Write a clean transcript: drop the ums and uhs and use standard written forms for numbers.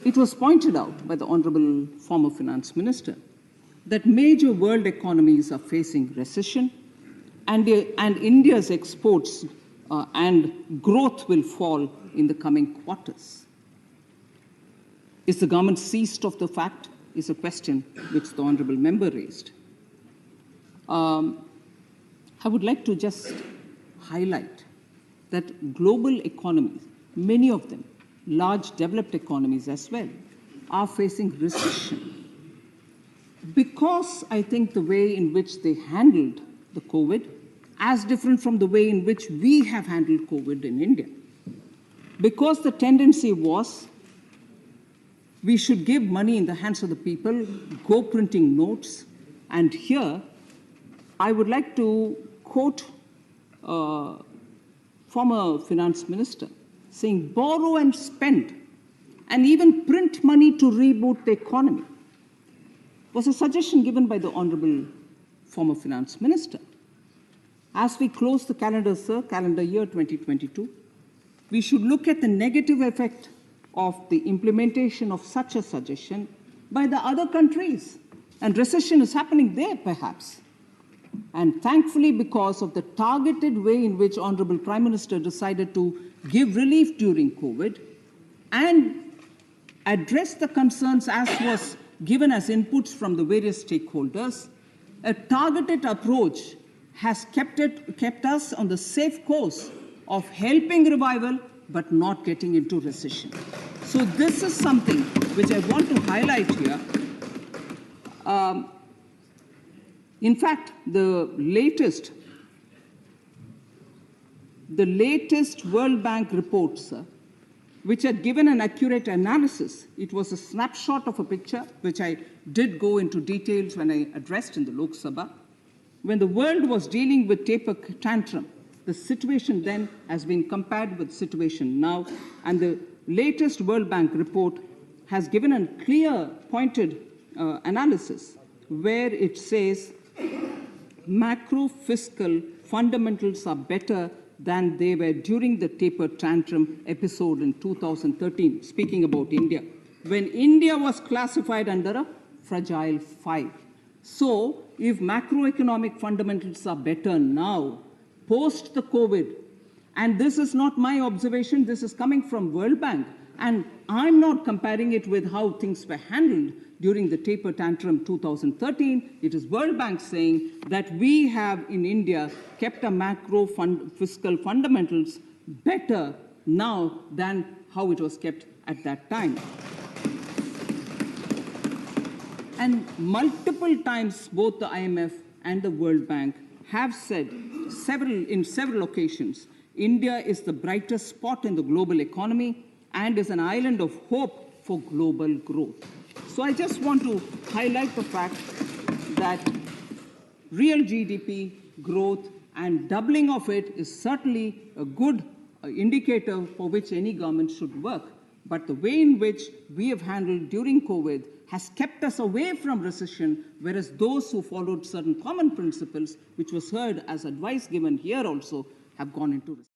it was pointed out by the Honorable former Finance Minister that major world economies are facing recession, and India's exports and growth will fall in the coming quarters. Is the government seized of the fact? Is a question which the Honorable Member raised. I would like to just highlight that global economies, many of them, large developed economies as well, are facing recession. Because I think the way in which they handled the COVID, as different from the way in which we have handled COVID in India. Because the tendency was we should give money in the hands of the people, go printing notes, and here I would like to quote former Finance Minister saying, borrow and spend, and even print money to reboot the economy, was a suggestion given by the Honorable former Finance Minister. As we close the calendar year 2022, we should look at the negative effect of the implementation of such a suggestion by the other countries. And recession is happening there, perhaps. And thankfully, because of the targeted way in which Honorable Prime Minister decided to give relief during COVID and address the concerns as was given as inputs from the various stakeholders, a targeted approach has kept us on the safe course of helping revival but not getting into recession. So this is something which I want to highlight here. In fact, the latest World Bank reports, which had given an accurate analysis, it was a snapshot of a picture, which I did go into details when I addressed in the Lok Sabha. When the world was dealing with taper tantrum, the situation then has been compared with the situation now, and the latest World Bank report has given a clear, pointed analysis where it says macro fiscal fundamentals are better than they were during the taper tantrum episode in 2013, speaking about India, when India was classified under a fragile 5. So, if macroeconomic fundamentals are better now, post the COVID, and this is not my observation, this is coming from World Bank, and I'm not comparing it with how things were handled during the taper tantrum 2013. It is World Bank saying that we have in India kept our fiscal fundamentals better now than how it was kept at that time. And multiple times, both the IMF and the World Bank have said in several occasions, India is the brightest spot in the global economy and is an island of hope for global growth. So I just want to highlight the fact that real GDP growth and doubling of it is certainly a good indicator for which any government should work. But the way in which we have handled during COVID has kept us away from recession, whereas those who followed certain common principles, which was heard as advice given here also, have gone into recession.